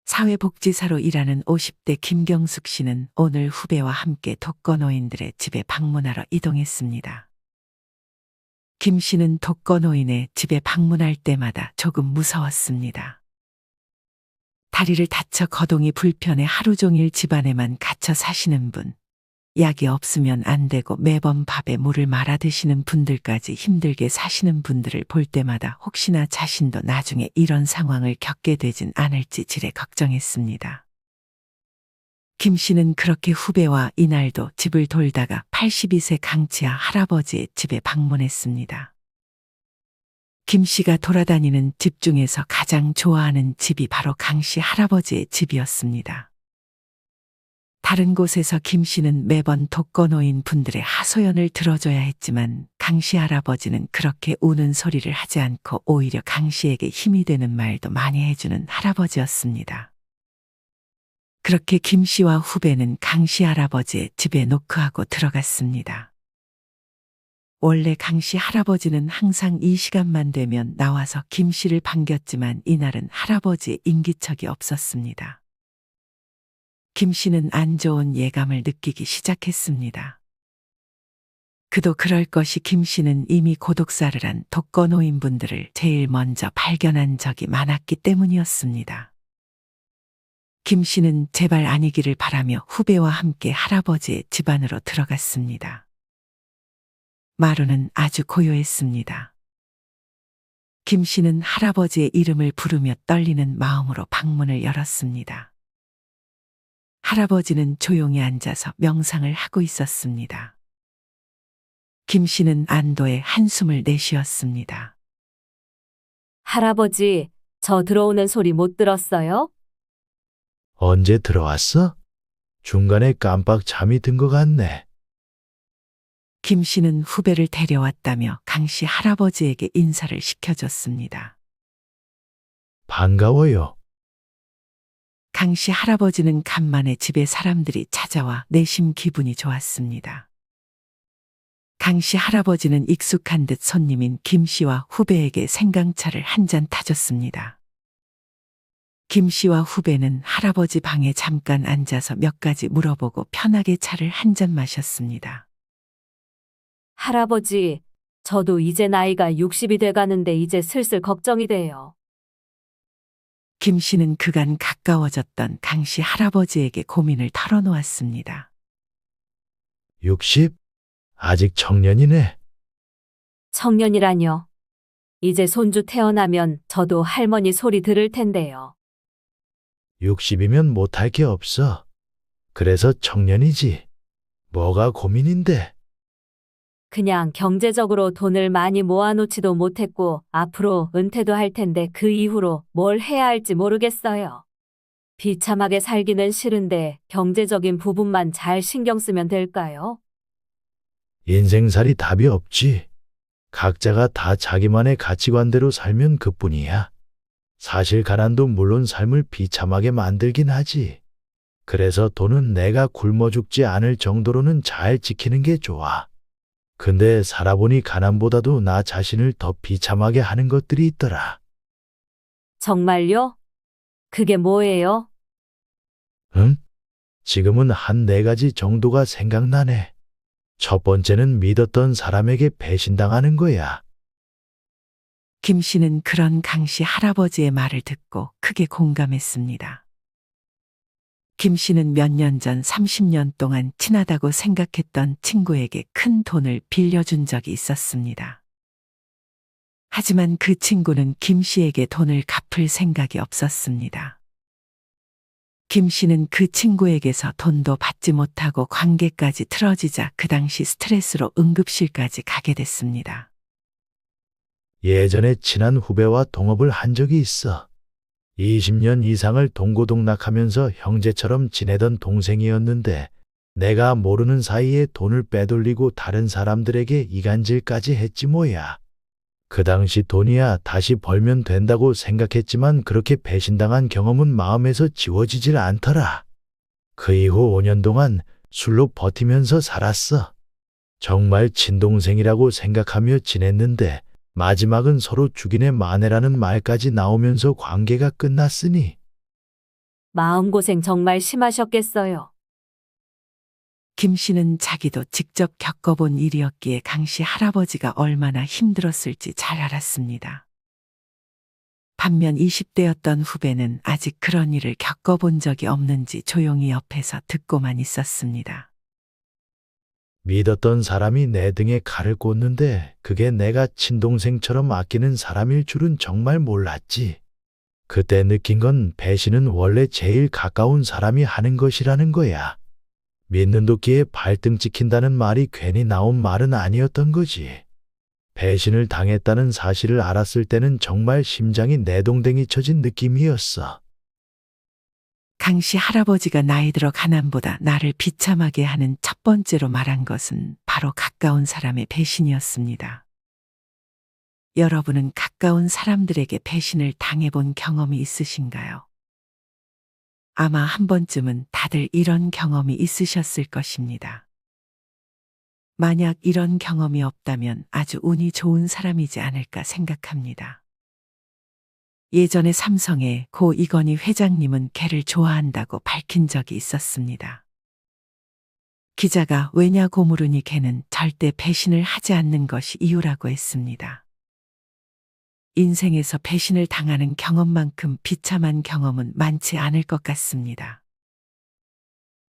사회복지사로 일하는 50대 김경숙 씨는 오늘 후배와 함께 독거노인들의 집에 방문하러 이동했습니다. 김 씨는 독거노인의 집에 방문할 때마다 조금 무서웠습니다. 다리를 다쳐 거동이 불편해 하루 종일 집안에만 갇혀 사시는 분, 약이 없으면 안 되고 매번 밥에 물을 말아 드시는 분들까지 힘들게 사시는 분들을 볼 때마다 혹시나 자신도 나중에 이런 상황을 겪게 되진 않을지 지레 걱정했습니다. 김 씨는 그렇게 후배와 이날도 집을 돌다가 82세 강치아 할아버지의 집에 방문했습니다. 김 씨가 돌아다니는 집 중에서 가장 좋아하는 집이 바로 강 씨 할아버지의 집이었습니다. 다른 곳에서 김 씨는 매번 독거노인 분들의 하소연을 들어줘야 했지만 강 씨 할아버지는 그렇게 우는 소리를 하지 않고 오히려 강 씨에게 힘이 되는 말도 많이 해주는 할아버지였습니다. 그렇게 김 씨와 후배는 강 씨 할아버지의 집에 노크하고 들어갔습니다. 원래 강 씨 할아버지는 항상 이 시간만 되면 나와서 김 씨를 반겼지만 이날은 할아버지의 인기척이 없었습니다. 김 씨는 안 좋은 예감을 느끼기 시작했습니다. 그도 그럴 것이 김 씨는 이미 고독사를 한 독거노인분들을 제일 먼저 발견한 적이 많았기 때문이었습니다. 김 씨는 제발 아니기를 바라며 후배와 함께 할아버지의 집 안으로 들어갔습니다. 마루는 아주 고요했습니다. 김 씨는 할아버지의 이름을 부르며 떨리는 마음으로 방문을 열었습니다. 할아버지는 조용히 앉아서 명상을 하고 있었습니다. 김 씨는 안도의 한숨을 내쉬었습니다. 할아버지, 저 들어오는 소리 못 들었어요? 언제 들어왔어? 중간에 깜빡 잠이 든 것 같네. 김 씨는 후배를 데려왔다며 강 씨 할아버지에게 인사를 시켜줬습니다. 반가워요. 강 씨 할아버지는 간만에 집에 사람들이 찾아와 내심 기분이 좋았습니다. 강 씨 할아버지는 익숙한 듯 손님인 김 씨와 후배에게 생강차를 한 잔 타줬습니다. 김 씨와 후배는 할아버지 방에 잠깐 앉아서 몇 가지 물어보고 편하게 차를 한 잔 마셨습니다. 할아버지, 저도 이제 나이가 60이 돼가는데 이제 슬슬 걱정이 돼요. 김 씨는 그간 가까워졌던 강 씨 할아버지에게 고민을 털어놓았습니다. 60? 아직 청년이네. 청년이라뇨. 이제 손주 태어나면 저도 할머니 소리 들을 텐데요. 60이면 못할 게 없어. 그래서 청년이지. 뭐가 고민인데? 그냥 경제적으로 돈을 많이 모아놓지도 못했고 앞으로 은퇴도 할 텐데 그 이후로 뭘 해야 할지 모르겠어요. 비참하게 살기는 싫은데 경제적인 부분만 잘 신경 쓰면 될까요? 인생살이 답이 없지. 각자가 다 자기만의 가치관대로 살면 그뿐이야. 사실 가난도 물론 삶을 비참하게 만들긴 하지. 그래서 돈은 내가 굶어 죽지 않을 정도로는 잘 지키는 게 좋아. 근데 살아보니 가난보다도 나 자신을 더 비참하게 하는 것들이 있더라. 정말요? 그게 뭐예요? 응? 지금은 한 4가지 정도가 생각나네. 첫 번째는 믿었던 사람에게 배신당하는 거야. 김 씨는 그런 강 씨 할아버지의 말을 듣고 크게 공감했습니다. 김 씨는 몇 년 전 30년 동안 친하다고 생각했던 친구에게 큰 돈을 빌려준 적이 있었습니다. 하지만 그 친구는 김 씨에게 돈을 갚을 생각이 없었습니다. 김 씨는 그 친구에게서 돈도 받지 못하고 관계까지 틀어지자 그 당시 스트레스로 응급실까지 가게 됐습니다. 예전에 친한 후배와 동업을 한 적이 있어. 20년 이상을 동고동락하면서 형제처럼 지내던 동생이었는데 내가 모르는 사이에 돈을 빼돌리고 다른 사람들에게 이간질까지 했지 뭐야. 그 당시 돈이야 다시 벌면 된다고 생각했지만 그렇게 배신당한 경험은 마음에서 지워지질 않더라. 그 이후 5년 동안 술로 버티면서 살았어. 정말 친동생이라고 생각하며 지냈는데 마지막은 서로 죽이네 마네라는 말까지 나오면서 관계가 끝났으니 마음고생 정말 심하셨겠어요. 김 씨는 자기도 직접 겪어본 일이었기에 강 씨 할아버지가 얼마나 힘들었을지 잘 알았습니다. 반면 20대였던 후배는 아직 그런 일을 겪어본 적이 없는지 조용히 옆에서 듣고만 있었습니다. 믿었던 사람이 내 등에 칼을 꽂는데 그게 내가 친동생처럼 아끼는 사람일 줄은 정말 몰랐지. 그때 느낀 건 배신은 원래 제일 가까운 사람이 하는 것이라는 거야. 믿는 도끼에 발등 찍힌다는 말이 괜히 나온 말은 아니었던 거지. 배신을 당했다는 사실을 알았을 때는 정말 심장이 내동댕이 쳐진 느낌이었어. 강 씨 할아버지가 나이 들어 가난보다 나를 비참하게 하는 첫 번째로 말한 것은 바로 가까운 사람의 배신이었습니다. 여러분은 가까운 사람들에게 배신을 당해본 경험이 있으신가요? 아마 한 번쯤은 다들 이런 경험이 있으셨을 것입니다. 만약 이런 경험이 없다면 아주 운이 좋은 사람이지 않을까 생각합니다. 예전에 삼성의 고 이건희 회장님은 개를 좋아한다고 밝힌 적이 있었습니다. 기자가 왜냐고 물으니 개는 절대 배신을 하지 않는 것이 이유라고 했습니다. 인생에서 배신을 당하는 경험만큼 비참한 경험은 많지 않을 것 같습니다.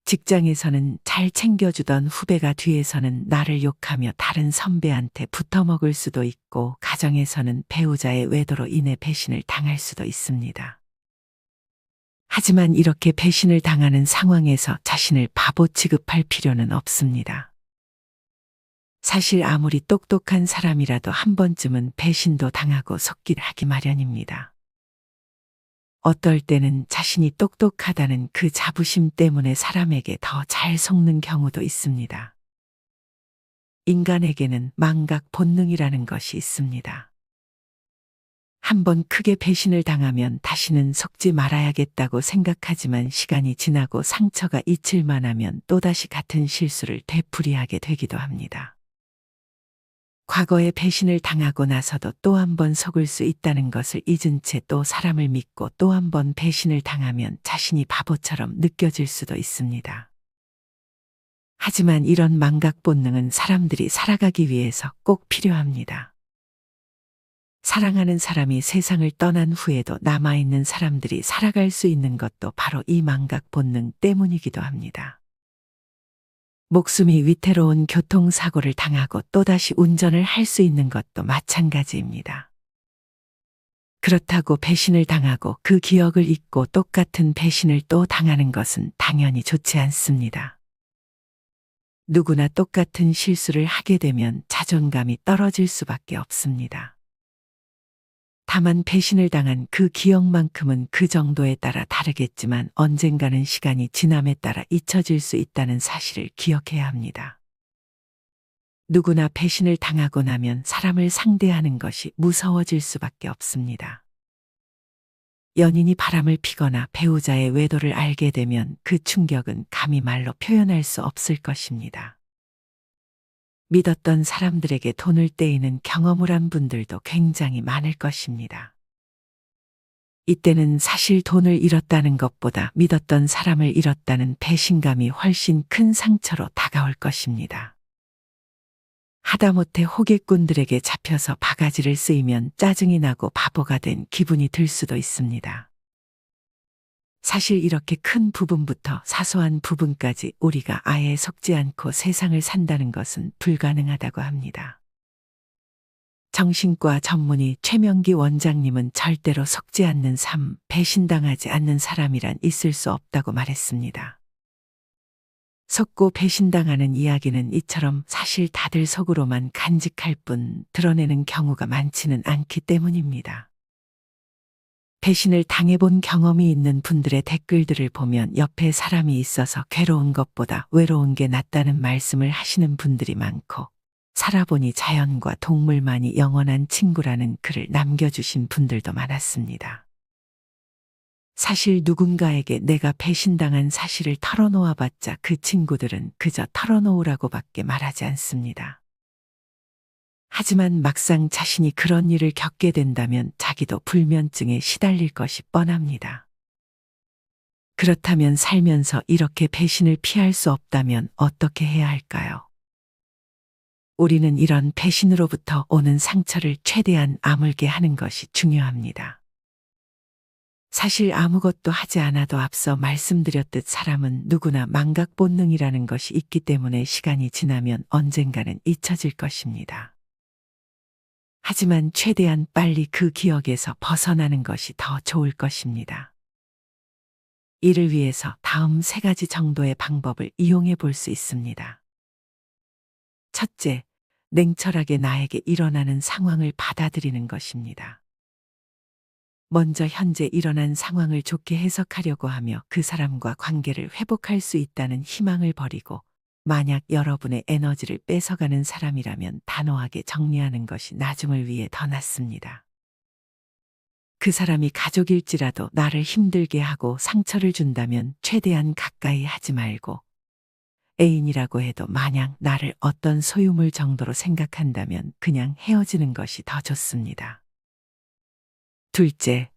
직장에서는 잘 챙겨주던 후배가 뒤에서는 나를 욕하며 다른 선배한테 붙어먹을 수도 있고, 가정에서는 배우자의 외도로 인해 배신을 당할 수도 있습니다. 하지만 이렇게 배신을 당하는 상황에서 자신을 바보 취급할 필요는 없습니다. 사실 아무리 똑똑한 사람이라도 한 번쯤은 배신도 당하고 속기를 하기 마련입니다. 어떨 때는 자신이 똑똑하다는 그 자부심 때문에 사람에게 더 잘 속는 경우도 있습니다. 인간에게는 망각 본능이라는 것이 있습니다. 한번 크게 배신을 당하면 다시는 속지 말아야겠다고 생각하지만 시간이 지나고 상처가 잊힐만 하면 또다시 같은 실수를 되풀이하게 되기도 합니다. 과거에 배신을 당하고 나서도 또 한 번 속을 수 있다는 것을 잊은 채 또 사람을 믿고 또 한 번 배신을 당하면 자신이 바보처럼 느껴질 수도 있습니다. 하지만 이런 망각 본능은 사람들이 살아가기 위해서 꼭 필요합니다. 사랑하는 사람이 세상을 떠난 후에도 남아있는 사람들이 살아갈 수 있는 것도 바로 이 망각 본능 때문이기도 합니다. 목숨이 위태로운 교통사고를 당하고 또다시 운전을 할 수 있는 것도 마찬가지입니다. 그렇다고 배신을 당하고 그 기억을 잊고 똑같은 배신을 또 당하는 것은 당연히 좋지 않습니다. 누구나 똑같은 실수를 하게 되면 자존감이 떨어질 수밖에 없습니다. 다만 배신을 당한 그 기억만큼은 그 정도에 따라 다르겠지만 언젠가는 시간이 지남에 따라 잊혀질 수 있다는 사실을 기억해야 합니다. 누구나 배신을 당하고 나면 사람을 상대하는 것이 무서워질 수밖에 없습니다. 연인이 바람을 피거나 배우자의 외도를 알게 되면 그 충격은 감히 말로 표현할 수 없을 것입니다. 믿었던 사람들에게 돈을 떼이는 경험을 한 분들도 굉장히 많을 것입니다. 이때는 사실 돈을 잃었다는 것보다 믿었던 사람을 잃었다는 배신감이 훨씬 큰 상처로 다가올 것입니다. 하다못해 호객꾼들에게 잡혀서 바가지를 쓰이면 짜증이 나고 바보가 된 기분이 들 수도 있습니다. 사실 이렇게 큰 부분부터 사소한 부분까지 우리가 아예 속지 않고 세상을 산다는 것은 불가능하다고 합니다. 정신과 전문의 최명기 원장님은 절대로 속지 않는 삶, 배신당하지 않는 사람이란 있을 수 없다고 말했습니다. 속고 배신당하는 이야기는 이처럼 사실 다들 속으로만 간직할 뿐 드러내는 경우가 많지는 않기 때문입니다. 배신을 당해본 경험이 있는 분들의 댓글들을 보면 옆에 사람이 있어서 괴로운 것보다 외로운 게 낫다는 말씀을 하시는 분들이 많고, 살아보니 자연과 동물만이 영원한 친구라는 글을 남겨주신 분들도 많았습니다. 사실 누군가에게 내가 배신당한 사실을 털어놓아봤자 그 친구들은 그저 털어놓으라고밖에 말하지 않습니다. 하지만 막상 자신이 그런 일을 겪게 된다면 자기도 불면증에 시달릴 것이 뻔합니다. 그렇다면 살면서 이렇게 배신을 피할 수 없다면 어떻게 해야 할까요? 우리는 이런 배신으로부터 오는 상처를 최대한 아물게 하는 것이 중요합니다. 사실 아무것도 하지 않아도 앞서 말씀드렸듯 사람은 누구나 망각 본능이라는 것이 있기 때문에 시간이 지나면 언젠가는 잊혀질 것입니다. 하지만 최대한 빨리 그 기억에서 벗어나는 것이 더 좋을 것입니다. 이를 위해서 다음 3가지 정도의 방법을 이용해 볼 수 있습니다. 첫째, 냉철하게 나에게 일어나는 상황을 받아들이는 것입니다. 먼저 현재 일어난 상황을 좋게 해석하려고 하며 그 사람과 관계를 회복할 수 있다는 희망을 버리고, 만약 여러분의 에너지를 뺏어가는 사람이라면 단호하게 정리하는 것이 나중을 위해 더 낫습니다. 그 사람이 가족일지라도 나를 힘들게 하고 상처를 준다면 최대한 가까이 하지 말고, 애인이라고 해도 마냥 나를 어떤 소유물 정도로 생각한다면 그냥 헤어지는 것이 더 좋습니다. 둘째,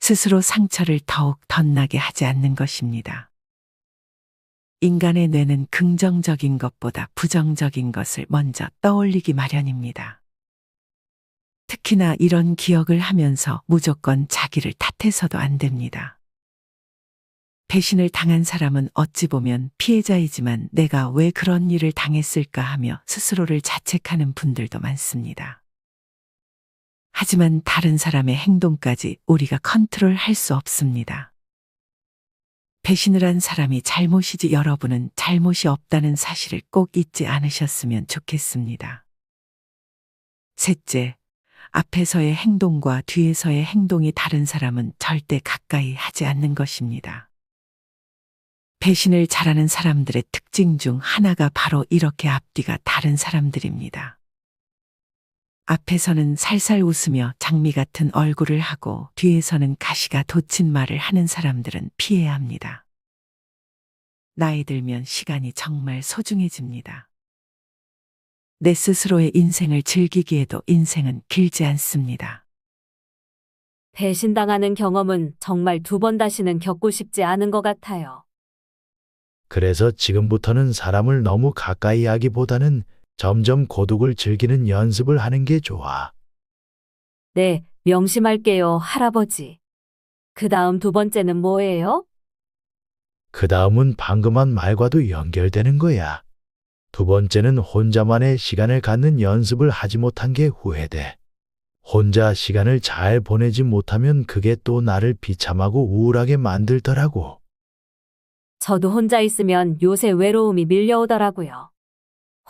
스스로 상처를 더욱 덧나게 하지 않는 것입니다. 인간의 뇌는 긍정적인 것보다 부정적인 것을 먼저 떠올리기 마련입니다. 특히나 이런 기억을 하면서 무조건 자기를 탓해서도 안 됩니다. 배신을 당한 사람은 어찌 보면 피해자이지만 내가 왜 그런 일을 당했을까 하며 스스로를 자책하는 분들도 많습니다. 하지만 다른 사람의 행동까지 우리가 컨트롤할 수 없습니다. 배신을 한 사람이 잘못이지 여러분은 잘못이 없다는 사실을 꼭 잊지 않으셨으면 좋겠습니다. 셋째, 앞에서의 행동과 뒤에서의 행동이 다른 사람은 절대 가까이 하지 않는 것입니다. 배신을 잘하는 사람들의 특징 중 하나가 바로 이렇게 앞뒤가 다른 사람들입니다. 앞에서는 살살 웃으며 장미 같은 얼굴을 하고 뒤에서는 가시가 돋친 말을 하는 사람들은 피해야 합니다. 나이 들면 시간이 정말 소중해집니다. 내 스스로의 인생을 즐기기에도 인생은 길지 않습니다. 배신당하는 경험은 정말 2번 다시는 겪고 싶지 않은 것 같아요. 그래서 지금부터는 사람을 너무 가까이 하기보다는 점점 고독을 즐기는 연습을 하는 게 좋아. 네, 명심할게요, 할아버지. 그 다음 2번째는 뭐예요? 그 다음은 방금 한 말과도 연결되는 거야. 2번째는 혼자만의 시간을 갖는 연습을 하지 못한 게 후회돼. 혼자 시간을 잘 보내지 못하면 그게 또 나를 비참하고 우울하게 만들더라고. 저도 혼자 있으면 요새 외로움이 밀려오더라고요.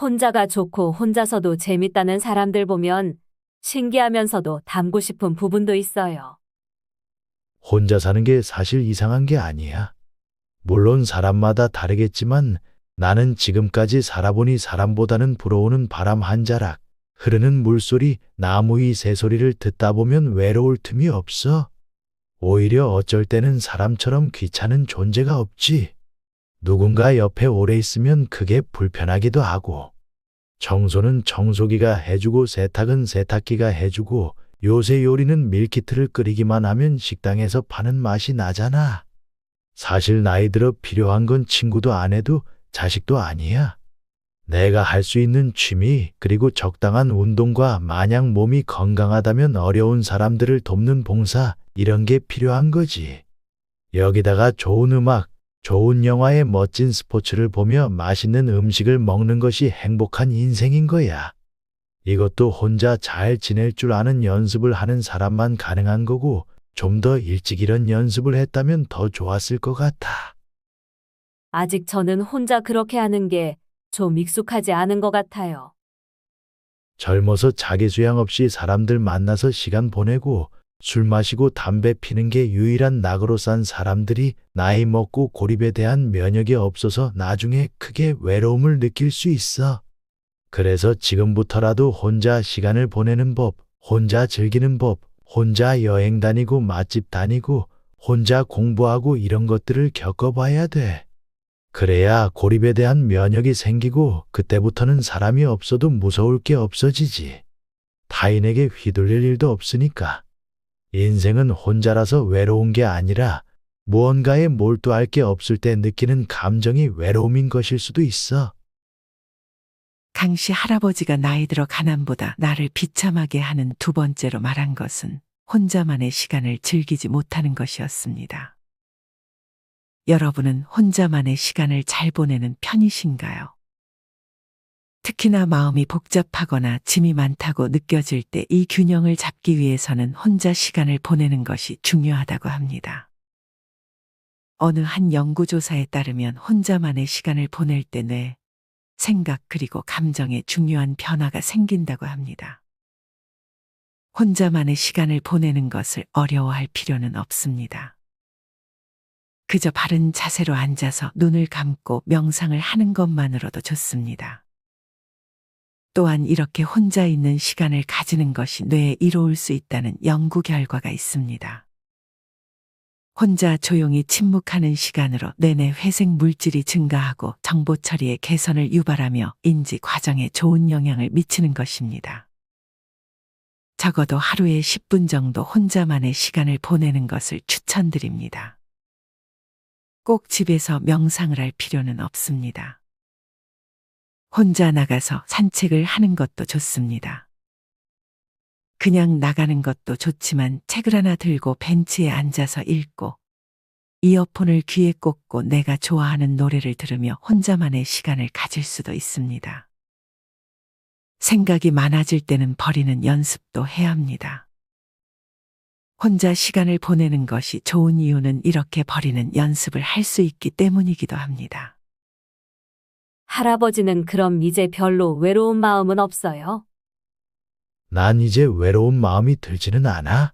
혼자가 좋고 혼자서도 재밌다는 사람들 보면 신기하면서도 닮고 싶은 부분도 있어요. 혼자 사는 게 사실 이상한 게 아니야. 물론 사람마다 다르겠지만 나는 지금까지 살아보니 사람보다는 불어오는 바람 한 자락, 흐르는 물소리, 나무 위 새소리를 듣다 보면 외로울 틈이 없어. 오히려 어쩔 때는 사람처럼 귀찮은 존재가 없지. 누군가 옆에 오래 있으면 그게 불편하기도 하고, 청소는 청소기가 해주고 세탁은 세탁기가 해주고, 요새 요리는 밀키트를 끓이기만 하면 식당에서 파는 맛이 나잖아. 사실 나이 들어 필요한 건 친구도 아내도 자식도 아니야. 내가 할 수 있는 취미, 그리고 적당한 운동과 마냥 몸이 건강하다면 어려운 사람들을 돕는 봉사, 이런 게 필요한 거지. 여기다가 좋은 음악, 좋은 영화에 멋진 스포츠를 보며 맛있는 음식을 먹는 것이 행복한 인생인 거야. 이것도 혼자 잘 지낼 줄 아는 연습을 하는 사람만 가능한 거고, 좀 더 일찍 이런 연습을 했다면 더 좋았을 것 같아. 아직 저는 혼자 그렇게 하는 게 좀 익숙하지 않은 것 같아요. 젊어서 자기 수양 없이 사람들 만나서 시간 보내고 술 마시고 담배 피는 게 유일한 낙으로 산 사람들이 나이 먹고 고립에 대한 면역이 없어서 나중에 크게 외로움을 느낄 수 있어. 그래서 지금부터라도 혼자 시간을 보내는 법, 혼자 즐기는 법, 혼자 여행 다니고 맛집 다니고 혼자 공부하고 이런 것들을 겪어봐야 돼. 그래야 고립에 대한 면역이 생기고 그때부터는 사람이 없어도 무서울 게 없어지지. 타인에게 휘둘릴 일도 없으니까. 인생은 혼자라서 외로운 게 아니라 무언가에 몰두할 게 없을 때 느끼는 감정이 외로움인 것일 수도 있어. 강씨 할아버지가 나이 들어 가난보다 나를 비참하게 하는 두 번째로 말한 것은 혼자만의 시간을 즐기지 못하는 것이었습니다. 여러분은 혼자만의 시간을 잘 보내는 편이신가요? 특히나 마음이 복잡하거나 짐이 많다고 느껴질 때 이 균형을 잡기 위해서는 혼자 시간을 보내는 것이 중요하다고 합니다. 어느 한 연구조사에 따르면 혼자만의 시간을 보낼 때 뇌, 생각 그리고 감정에 중요한 변화가 생긴다고 합니다. 혼자만의 시간을 보내는 것을 어려워할 필요는 없습니다. 그저 바른 자세로 앉아서 눈을 감고 명상을 하는 것만으로도 좋습니다. 또한 이렇게 혼자 있는 시간을 가지는 것이 뇌에 이로울 수 있다는 연구 결과가 있습니다. 혼자 조용히 침묵하는 시간으로 뇌내 회색 물질이 증가하고 정보 처리의 개선을 유발하며 인지 과정에 좋은 영향을 미치는 것입니다. 적어도 하루에 10분 정도 혼자만의 시간을 보내는 것을 추천드립니다. 꼭 집에서 명상을 할 필요는 없습니다. 혼자 나가서 산책을 하는 것도 좋습니다. 그냥 나가는 것도 좋지만 책을 하나 들고 벤치에 앉아서 읽고 이어폰을 귀에 꽂고 내가 좋아하는 노래를 들으며 혼자만의 시간을 가질 수도 있습니다. 생각이 많아질 때는 버리는 연습도 해야 합니다. 혼자 시간을 보내는 것이 좋은 이유는 이렇게 버리는 연습을 할 수 있기 때문이기도 합니다. 할아버지는 그럼 이제 별로 외로운 마음은 없어요? 난 이제 외로운 마음이 들지는 않아.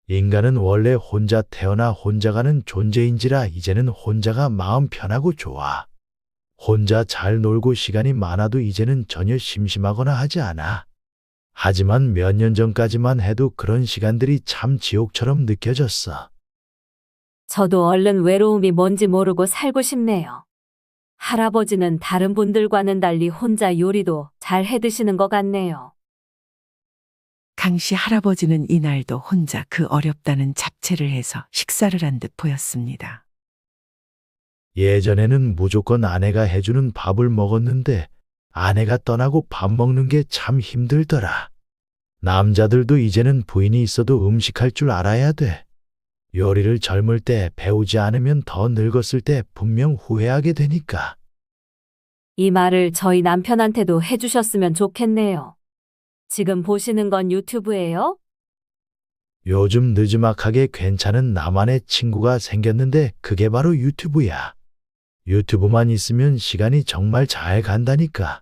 인간은 원래 혼자 태어나 혼자 가는 존재인지라 이제는 혼자가 마음 편하고 좋아. 혼자 잘 놀고 시간이 많아도 이제는 전혀 심심하거나 하지 않아. 하지만 몇 년 전까지만 해도 그런 시간들이 참 지옥처럼 느껴졌어. 저도 얼른 외로움이 뭔지 모르고 살고 싶네요. 할아버지는 다른 분들과는 달리 혼자 요리도 잘 해드시는 것 같네요. 강씨 할아버지는 이날도 혼자 그 어렵다는 잡채를 해서 식사를 한 듯 보였습니다. 예전에는 무조건 아내가 해주는 밥을 먹었는데 아내가 떠나고 밥 먹는 게 참 힘들더라. 남자들도 이제는 부인이 있어도 음식할 줄 알아야 돼. 요리를 젊을 때 배우지 않으면 더 늙었을 때 분명 후회하게 되니까. 이 말을 저희 남편한테도 해주셨으면 좋겠네요. 지금 보시는 건 유튜브예요? 요즘 느지막하게 괜찮은 나만의 친구가 생겼는데 그게 바로 유튜브야. 유튜브만 있으면 시간이 정말 잘 간다니까.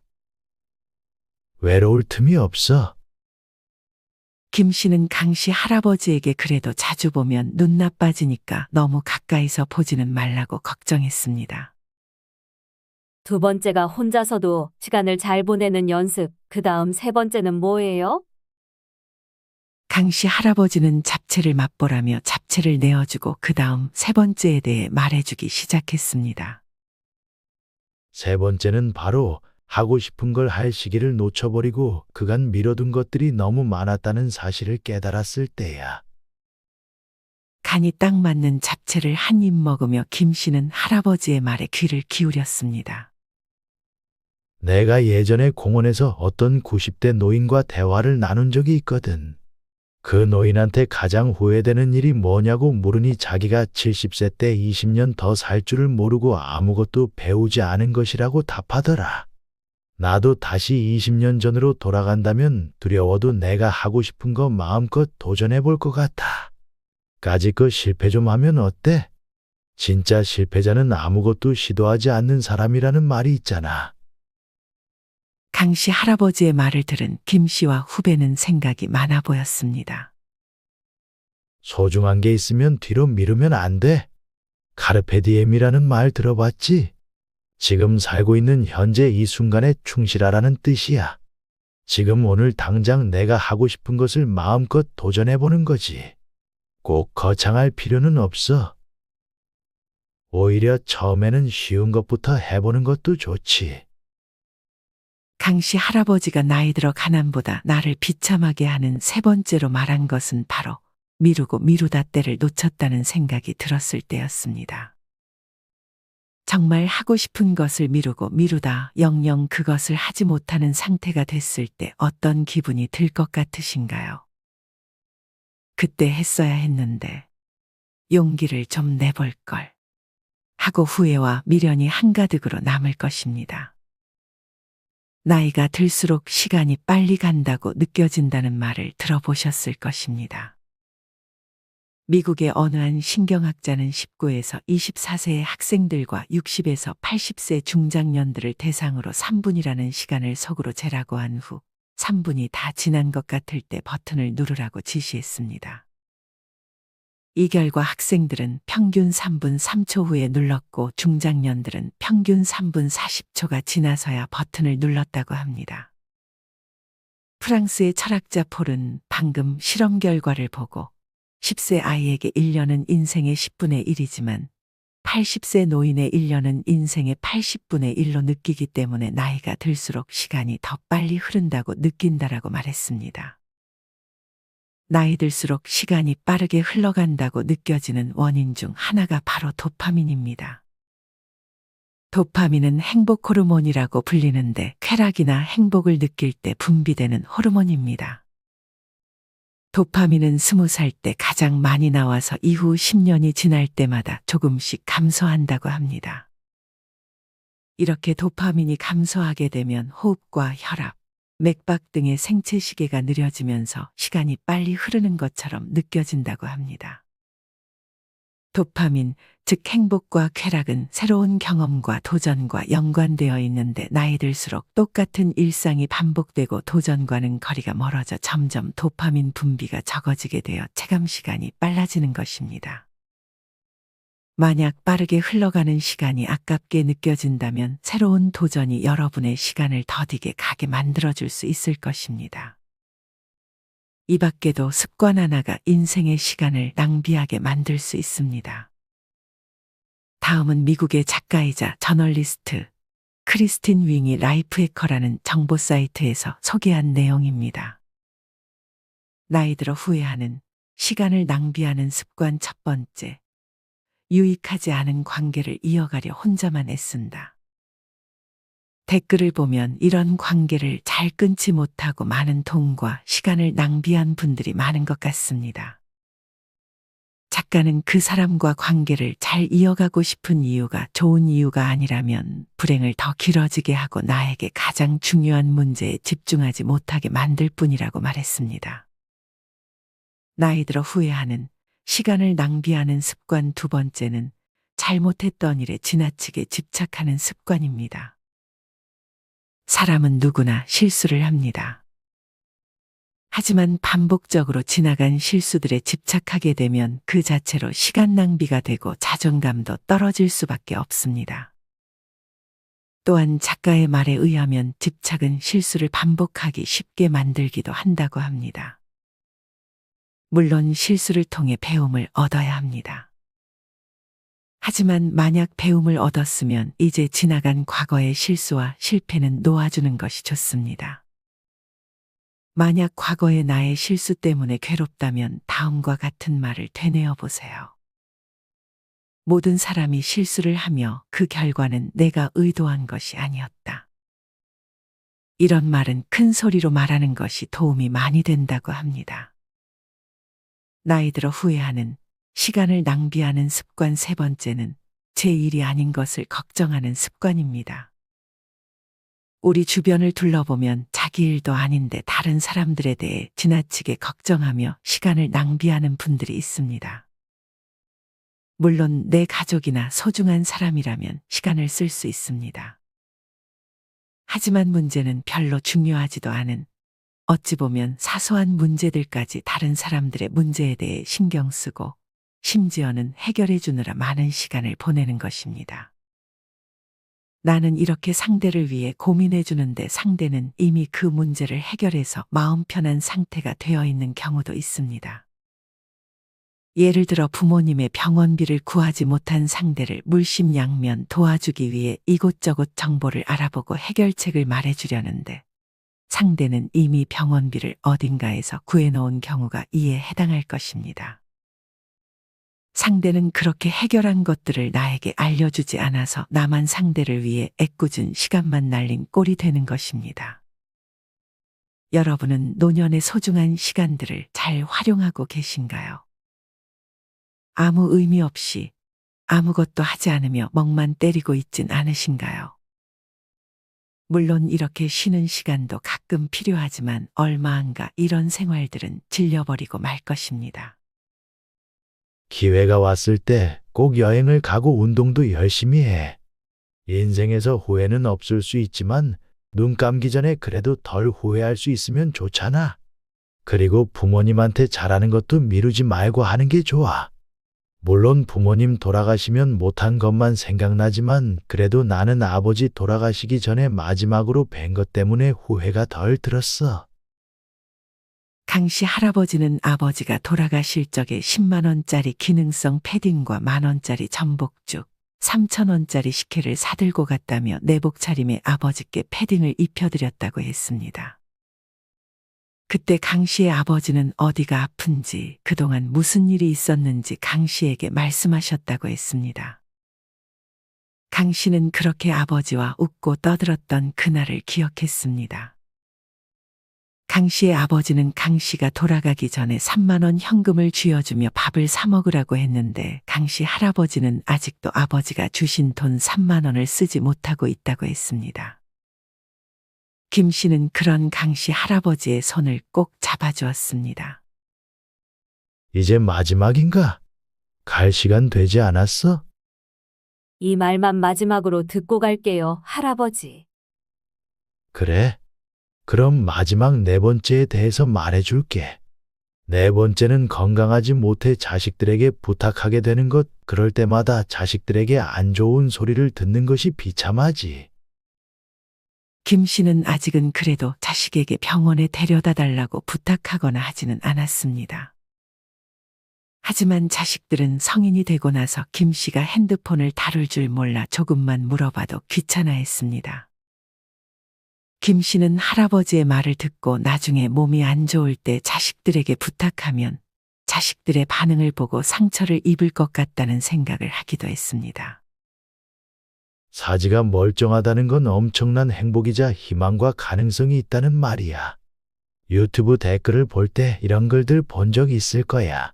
외로울 틈이 없어. 김 씨는 강씨 할아버지에게 그래도 자주 보면 눈 나빠지니까 너무 가까이서 보지는 말라고 걱정했습니다. 두 번째가 혼자서도 시간을 잘 보내는 연습, 그 다음 세 번째는 뭐예요? 강씨 할아버지는 잡채를 맛보라며 잡채를 내어주고 그 다음 세 번째에 대해 말해주기 시작했습니다. 세 번째는 바로 하고 싶은 걸 할 시기를 놓쳐버리고 그간 미뤄둔 것들이 너무 많았다는 사실을 깨달았을 때야. 간이 딱 맞는 잡채를 한 입 먹으며 김 씨는 할아버지의 말에 귀를 기울였습니다. 내가 예전에 공원에서 어떤 90대 노인과 대화를 나눈 적이 있거든. 그 노인한테 가장 후회되는 일이 뭐냐고 물으니 자기가 70세 때 20년 더 살 줄을 모르고 아무것도 배우지 않은 것이라고 답하더라. 나도 다시 20년 전으로 돌아간다면 두려워도 내가 하고 싶은 거 마음껏 도전해 볼 것 같아. 까짓거 실패 좀 하면 어때? 진짜 실패자는 아무것도 시도하지 않는 사람이라는 말이 있잖아. 강씨 할아버지의 말을 들은 김 씨와 후배는 생각이 많아 보였습니다. 소중한 게 있으면 뒤로 미루면 안 돼. 카르페 디엠이라는 말 들어봤지? 지금 살고 있는 현재 이 순간에 충실하라는 뜻이야. 지금 오늘 당장 내가 하고 싶은 것을 마음껏 도전해보는 거지. 꼭 거창할 필요는 없어. 오히려 처음에는 쉬운 것부터 해보는 것도 좋지. 강씨 할아버지가 나이 들어 가난보다 나를 비참하게 하는 세 번째로 말한 것은 바로 미루고 미루다 때를 놓쳤다는 생각이 들었을 때였습니다. 정말 하고 싶은 것을 미루고 미루다 영영 그것을 하지 못하는 상태가 됐을 때 어떤 기분이 들 것 같으신가요? 그때 했어야 했는데 용기를 좀 내볼 걸 하고 후회와 미련이 한가득으로 남을 것입니다. 나이가 들수록 시간이 빨리 간다고 느껴진다는 말을 들어보셨을 것입니다. 미국의 어느 한 신경학자는 19에서 24세의 학생들과 60에서 80세 중장년들을 대상으로 3분이라는 시간을 속으로 재라고 한 후 3분이 다 지난 것 같을 때 버튼을 누르라고 지시했습니다. 이 결과 학생들은 평균 3분 3초 후에 눌렀고 중장년들은 평균 3분 40초가 지나서야 버튼을 눌렀다고 합니다. 프랑스의 철학자 폴은 방금 실험 결과를 보고 10세 아이에게 1년은 인생의 10분의 1이지만 80세 노인의 1년은 인생의 80분의 1로 느끼기 때문에 나이가 들수록 시간이 더 빨리 흐른다고 느낀다라고 말했습니다. 나이 들수록 시간이 빠르게 흘러간다고 느껴지는 원인 중 하나가 바로 도파민입니다. 도파민은 행복 호르몬이라고 불리는데 쾌락이나 행복을 느낄 때 분비되는 호르몬입니다. 도파민은 20살 때 가장 많이 나와서 이후 10년이 지날 때마다 조금씩 감소한다고 합니다. 이렇게 도파민이 감소하게 되면 호흡과 혈압, 맥박 등의 생체 시계가 느려지면서 시간이 빨리 흐르는 것처럼 느껴진다고 합니다. 도파민, 즉 행복과 쾌락은 새로운 경험과 도전과 연관되어 있는데 나이 들수록 똑같은 일상이 반복되고 도전과는 거리가 멀어져 점점 도파민 분비가 적어지게 되어 체감 시간이 빨라지는 것입니다. 만약 빠르게 흘러가는 시간이 아깝게 느껴진다면 새로운 도전이 여러분의 시간을 더디게 가게 만들어줄 수 있을 것입니다. 이 밖에도 습관 하나가 인생의 시간을 낭비하게 만들 수 있습니다. 다음은 미국의 작가이자 저널리스트 크리스틴 윙이 라이프해커라는 정보 사이트에서 소개한 내용입니다. 나이 들어 후회하는 시간을 낭비하는 습관 첫 번째. 유익하지 않은 관계를 이어가려 혼자만 애쓴다. 댓글을 보면 이런 관계를 잘 끊지 못하고 많은 돈과 시간을 낭비한 분들이 많은 것 같습니다. 작가는 그 사람과 관계를 잘 이어가고 싶은 이유가 좋은 이유가 아니라면 불행을 더 길어지게 하고 나에게 가장 중요한 문제에 집중하지 못하게 만들 뿐이라고 말했습니다. 나이 들어 후회하는 시간을 낭비하는 습관 두 번째는 잘못했던 일에 지나치게 집착하는 습관입니다. 사람은 누구나 실수를 합니다. 하지만 반복적으로 지나간 실수들에 집착하게 되면 그 자체로 시간 낭비가 되고 자존감도 떨어질 수밖에 없습니다. 또한 작가의 말에 의하면 집착은 실수를 반복하기 쉽게 만들기도 한다고 합니다. 물론 실수를 통해 배움을 얻어야 합니다. 하지만 만약 배움을 얻었으면 이제 지나간 과거의 실수와 실패는 놓아주는 것이 좋습니다. 만약 과거의 나의 실수 때문에 괴롭다면 다음과 같은 말을 되뇌어 보세요. 모든 사람이 실수를 하며 그 결과는 내가 의도한 것이 아니었다. 이런 말은 큰 소리로 말하는 것이 도움이 많이 된다고 합니다. 나이 들어 후회하는 시간을 낭비하는 습관 세 번째는 제 일이 아닌 것을 걱정하는 습관입니다. 우리 주변을 둘러보면 자기 일도 아닌데 다른 사람들에 대해 지나치게 걱정하며 시간을 낭비하는 분들이 있습니다. 물론 내 가족이나 소중한 사람이라면 시간을 쓸 수 있습니다. 하지만 문제는 별로 중요하지도 않은 어찌 보면 사소한 문제들까지 다른 사람들의 문제에 대해 신경 쓰고 심지어는 해결해 주느라 많은 시간을 보내는 것입니다. 나는 이렇게 상대를 위해 고민해 주는데 상대는 이미 그 문제를 해결해서 마음 편한 상태가 되어 있는 경우도 있습니다. 예를 들어 부모님의 병원비를 구하지 못한 상대를 물심양면 도와주기 위해 이곳저곳 정보를 알아보고 해결책을 말해 주려는데 상대는 이미 병원비를 어딘가에서 구해놓은 경우가 이에 해당할 것입니다. 상대는 그렇게 해결한 것들을 나에게 알려주지 않아서 나만 상대를 위해 애꿎은 시간만 날린 꼴이 되는 것입니다. 여러분은 노년의 소중한 시간들을 잘 활용하고 계신가요? 아무 의미 없이 아무것도 하지 않으며 멍만 때리고 있진 않으신가요? 물론 이렇게 쉬는 시간도 가끔 필요하지만 얼마 안가 이런 생활들은 질려버리고 말 것입니다. 기회가 왔을 때 꼭 여행을 가고 운동도 열심히 해. 인생에서 후회는 없을 수 있지만 눈 감기 전에 그래도 덜 후회할 수 있으면 좋잖아. 그리고 부모님한테 잘하는 것도 미루지 말고 하는 게 좋아. 물론 부모님 돌아가시면 못한 것만 생각나지만 그래도 나는 아버지 돌아가시기 전에 마지막으로 뵌 것 때문에 후회가 덜 들었어. 강씨 할아버지는 아버지가 돌아가실 적에 10만 원짜리 기능성 패딩과 10,000원짜리 전복죽, 3,000원짜리 식혜를 사들고 갔다며 내복 차림에 아버지께 패딩을 입혀드렸다고 했습니다. 그때 강씨의 아버지는 어디가 아픈지 그동안 무슨 일이 있었는지 강씨에게 말씀하셨다고 했습니다. 강씨는 그렇게 아버지와 웃고 떠들었던 그날을 기억했습니다. 강씨의 아버지는 강씨가 돌아가기 전에 3만 원 현금을 쥐어주며 밥을 사 먹으라고 했는데 강씨 할아버지는 아직도 아버지가 주신 돈 3만 원을 쓰지 못하고 있다고 했습니다. 김 씨는 그런 강씨 할아버지의 손을 꼭 잡아주었습니다. 이제 마지막인가? 갈 시간 되지 않았어? 이 말만 마지막으로 듣고 갈게요, 할아버지. 그래. 그럼 마지막 네 번째에 대해서 말해줄게. 네 번째는 건강하지 못해 자식들에게 부탁하게 되는 것, 그럴 때마다 자식들에게 안 좋은 소리를 듣는 것이 비참하지. 김 씨는 아직은 그래도 자식에게 병원에 데려다 달라고 부탁하거나 하지는 않았습니다. 하지만 자식들은 성인이 되고 나서 김 씨가 핸드폰을 다룰 줄 몰라 조금만 물어봐도 귀찮아했습니다. 김 씨는 할아버지의 말을 듣고 나중에 몸이 안 좋을 때 자식들에게 부탁하면 자식들의 반응을 보고 상처를 입을 것 같다는 생각을 하기도 했습니다. 사지가 멀쩡하다는 건 엄청난 행복이자 희망과 가능성이 있다는 말이야. 유튜브 댓글을 볼 때 이런 글들 본 적 있을 거야.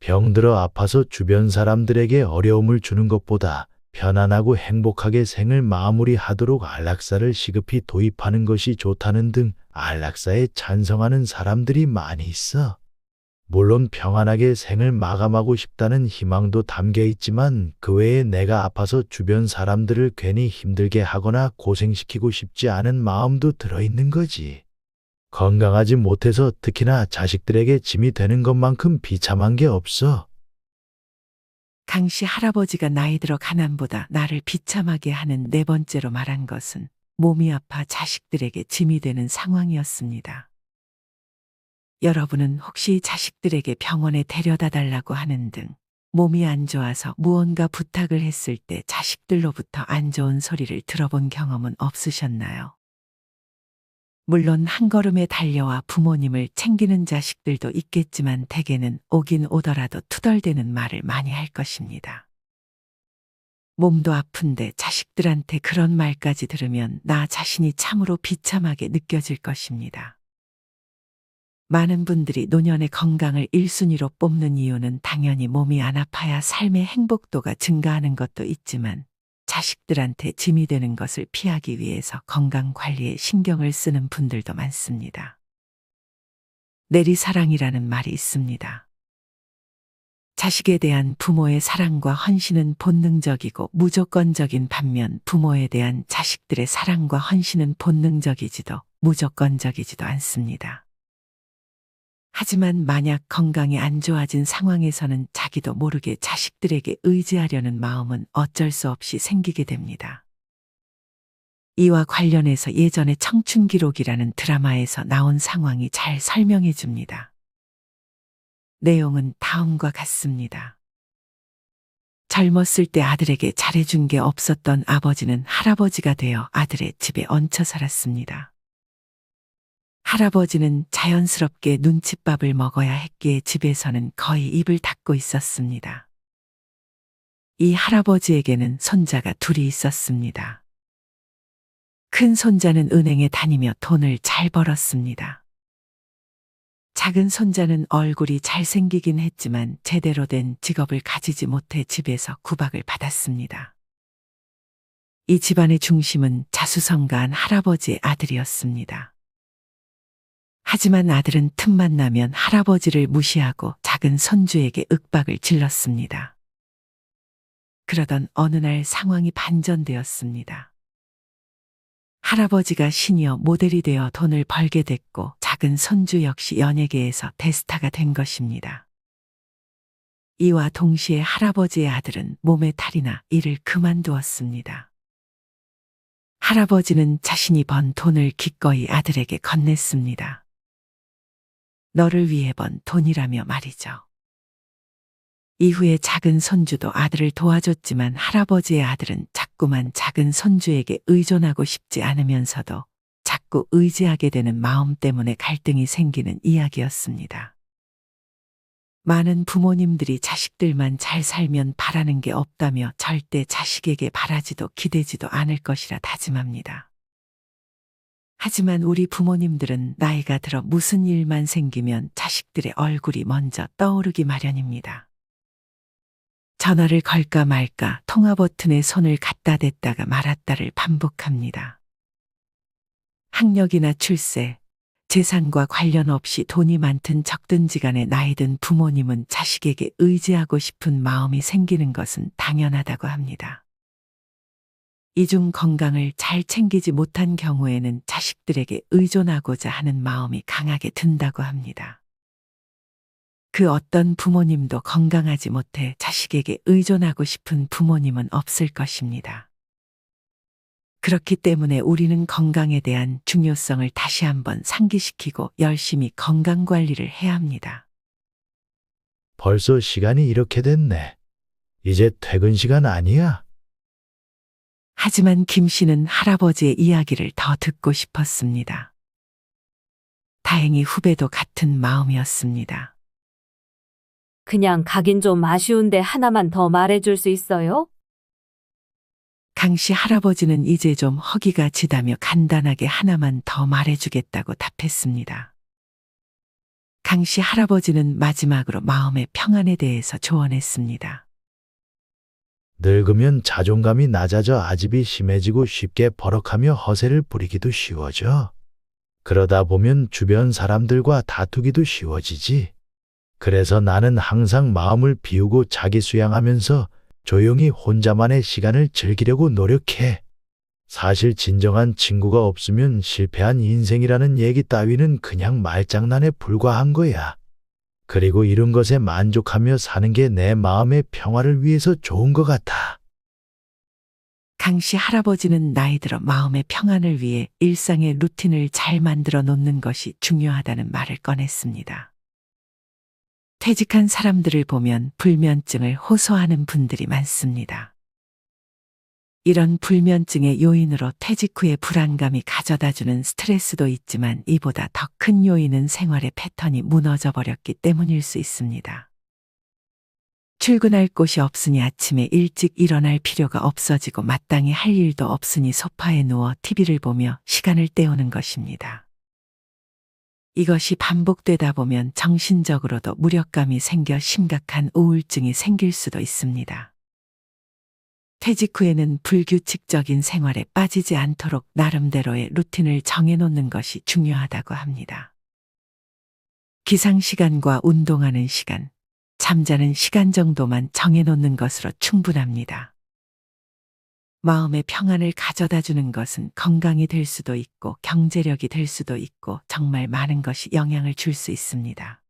병들어 아파서 주변 사람들에게 어려움을 주는 것보다 편안하고 행복하게 생을 마무리하도록 안락사를 시급히 도입하는 것이 좋다는 등 안락사에 찬성하는 사람들이 많이 있어. 물론 평안하게 생을 마감하고 싶다는 희망도 담겨 있지만 그 외에 내가 아파서 주변 사람들을 괜히 힘들게 하거나 고생시키고 싶지 않은 마음도 들어있는 거지. 건강하지 못해서 특히나 자식들에게 짐이 되는 것만큼 비참한 게 없어. 강씨 할아버지가 나이 들어 가난보다 나를 비참하게 하는 네 번째로 말한 것은 몸이 아파 자식들에게 짐이 되는 상황이었습니다. 여러분은 혹시 자식들에게 병원에 데려다 달라고 하는 등 몸이 안 좋아서 무언가 부탁을 했을 때 자식들로부터 안 좋은 소리를 들어본 경험은 없으셨나요? 물론 한 걸음에 달려와 부모님을 챙기는 자식들도 있겠지만 대개는 오긴 오더라도 투덜대는 말을 많이 할 것입니다. 몸도 아픈데 자식들한테 그런 말까지 들으면 나 자신이 참으로 비참하게 느껴질 것입니다. 많은 분들이 노년의 건강을 1순위로 뽑는 이유는 당연히 몸이 안 아파야 삶의 행복도가 증가하는 것도 있지만 자식들한테 짐이 되는 것을 피하기 위해서 건강 관리에 신경을 쓰는 분들도 많습니다. 내리사랑이라는 말이 있습니다. 자식에 대한 부모의 사랑과 헌신은 본능적이고 무조건적인 반면 부모에 대한 자식들의 사랑과 헌신은 본능적이지도 무조건적이지도 않습니다. 하지만 만약 건강이 안 좋아진 상황에서는 자기도 모르게 자식들에게 의지하려는 마음은 어쩔 수 없이 생기게 됩니다. 이와 관련해서 예전에 청춘기록이라는 드라마에서 나온 상황이 잘 설명해 줍니다. 내용은 다음과 같습니다. 젊었을 때 아들에게 잘해준 게 없었던 아버지는 할아버지가 되어 아들의 집에 얹혀 살았습니다. 할아버지는 자연스럽게 눈칫밥을 먹어야 했기에 집에서는 거의 입을 닫고 있었습니다. 이 할아버지에게는 손자가 둘이 있었습니다. 큰 손자는 은행에 다니며 돈을 잘 벌었습니다. 작은 손자는 얼굴이 잘생기긴 했지만 제대로 된 직업을 가지지 못해 집에서 구박을 받았습니다. 이 집안의 중심은 자수성가한 할아버지의 아들이었습니다. 하지만 아들은 틈만 나면 할아버지를 무시하고 작은 손주에게 윽박을 질렀습니다. 그러던 어느 날 상황이 반전되었습니다. 할아버지가 시니어 모델이 되어 돈을 벌게 됐고 작은 손주 역시 연예계에서 대스타가 된 것입니다. 이와 동시에 할아버지의 아들은 몸에 탈이 나 일을 그만두었습니다. 할아버지는 자신이 번 돈을 기꺼이 아들에게 건넸습니다. 너를 위해 번 돈이라며 말이죠. 이후에 작은 손주도 아들을 도와줬지만 할아버지의 아들은 자꾸만 작은 손주에게 의존하고 싶지 않으면서도 자꾸 의지하게 되는 마음 때문에 갈등이 생기는 이야기였습니다. 많은 부모님들이 자식들만 잘 살면 바라는 게 없다며 절대 자식에게 바라지도 기대지도 않을 것이라 다짐합니다. 하지만 우리 부모님들은 나이가 들어 무슨 일만 생기면 자식들의 얼굴이 먼저 떠오르기 마련입니다. 전화를 걸까 말까 통화 버튼에 손을 갖다 댔다가 말았다를 반복합니다. 학력이나 출세, 재산과 관련 없이 돈이 많든 적든지 간에 나이든 부모님은 자식에게 의지하고 싶은 마음이 생기는 것은 당연하다고 합니다. 이 중 건강을 잘 챙기지 못한 경우에는 자식들에게 의존하고자 하는 마음이 강하게 든다고 합니다. 그 어떤 부모님도 건강하지 못해 자식에게 의존하고 싶은 부모님은 없을 것입니다. 그렇기 때문에 우리는 건강에 대한 중요성을 다시 한번 상기시키고 열심히 건강 관리를 해야 합니다. 벌써 시간이 이렇게 됐네. 이제 퇴근 시간 아니야? 하지만 김 씨는 할아버지의 이야기를 더 듣고 싶었습니다. 다행히 후배도 같은 마음이었습니다. 그냥 가긴 좀 아쉬운데 하나만 더 말해줄 수 있어요? 강 씨 할아버지는 이제 좀 허기가 지다며 간단하게 하나만 더 말해주겠다고 답했습니다. 강 씨 할아버지는 마지막으로 마음의 평안에 대해서 조언했습니다. 늙으면 자존감이 낮아져 아집이 심해지고 쉽게 버럭하며 허세를 부리기도 쉬워져. 그러다 보면 주변 사람들과 다투기도 쉬워지지. 그래서 나는 항상 마음을 비우고 자기 수양하면서 조용히 혼자만의 시간을 즐기려고 노력해. 사실 진정한 친구가 없으면 실패한 인생이라는 얘기 따위는 그냥 말장난에 불과한 거야. 그리고 이런 것에 만족하며 사는 게 내 마음의 평화를 위해서 좋은 것 같아. 강 씨 할아버지는 나이 들어 마음의 평안을 위해 일상의 루틴을 잘 만들어 놓는 것이 중요하다는 말을 꺼냈습니다. 퇴직한 사람들을 보면 불면증을 호소하는 분들이 많습니다. 이런 불면증의 요인으로 퇴직 후의 불안감이 가져다주는 스트레스도 있지만 이보다 더 큰 요인은 생활의 패턴이 무너져 버렸기 때문일 수 있습니다. 출근할 곳이 없으니 아침에 일찍 일어날 필요가 없어지고 마땅히 할 일도 없으니 소파에 누워 TV를 보며 시간을 때우는 것입니다. 이것이 반복되다 보면 정신적으로도 무력감이 생겨 심각한 우울증이 생길 수도 있습니다. 퇴직 후에는 불규칙적인 생활에 빠지지 않도록 나름대로의 루틴을 정해놓는 것이 중요하다고 합니다. 기상시간과 운동하는 시간, 잠자는 시간 정도만 정해놓는 것으로 충분합니다. 마음의 평안을 가져다 주는 것은 건강이 될 수도 있고 경제력이 될 수도 있고 정말 많은 것이 영향을 줄 수 있습니다.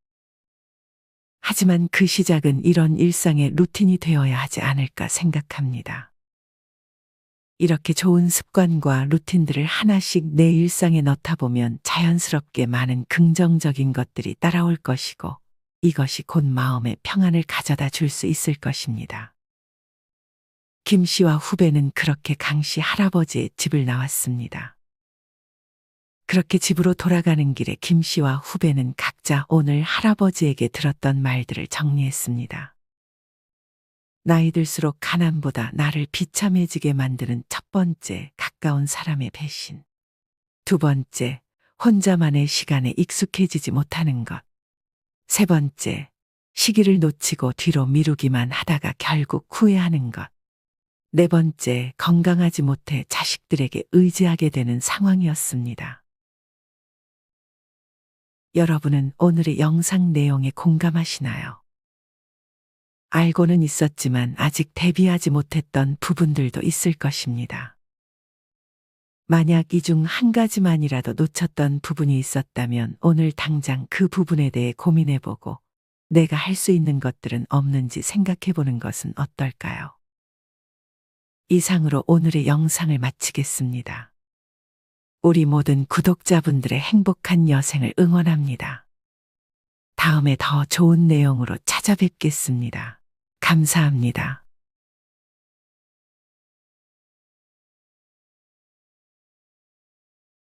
하지만 그 시작은 이런 일상의 루틴이 되어야 하지 않을까 생각합니다. 이렇게 좋은 습관과 루틴들을 하나씩 내 일상에 넣다 보면 자연스럽게 많은 긍정적인 것들이 따라올 것이고 이것이 곧 마음의 평안을 가져다 줄 수 있을 것입니다. 김 씨와 후배는 그렇게 강 씨 할아버지의 집을 나왔습니다. 그렇게 집으로 돌아가는 길에 김 씨와 후배는 각자 오늘 할아버지에게 들었던 말들을 정리했습니다. 나이 들수록 가난보다 나를 비참해지게 만드는 첫 번째, 가까운 사람의 배신. 두 번째, 혼자만의 시간에 익숙해지지 못하는 것. 세 번째, 시기를 놓치고 뒤로 미루기만 하다가 결국 후회하는 것. 네 번째, 건강하지 못해 자식들에게 의지하게 되는 상황이었습니다. 여러분은 오늘의 영상 내용에 공감하시나요? 알고는 있었지만 아직 대비하지 못했던 부분들도 있을 것입니다. 만약 이 중 한 가지만이라도 놓쳤던 부분이 있었다면 오늘 당장 그 부분에 대해 고민해보고 내가 할 수 있는 것들은 없는지 생각해보는 것은 어떨까요? 이상으로 오늘의 영상을 마치겠습니다. 우리 모든 구독자분들의 행복한 여생을 응원합니다. 다음에 더 좋은 내용으로 찾아뵙겠습니다. 감사합니다.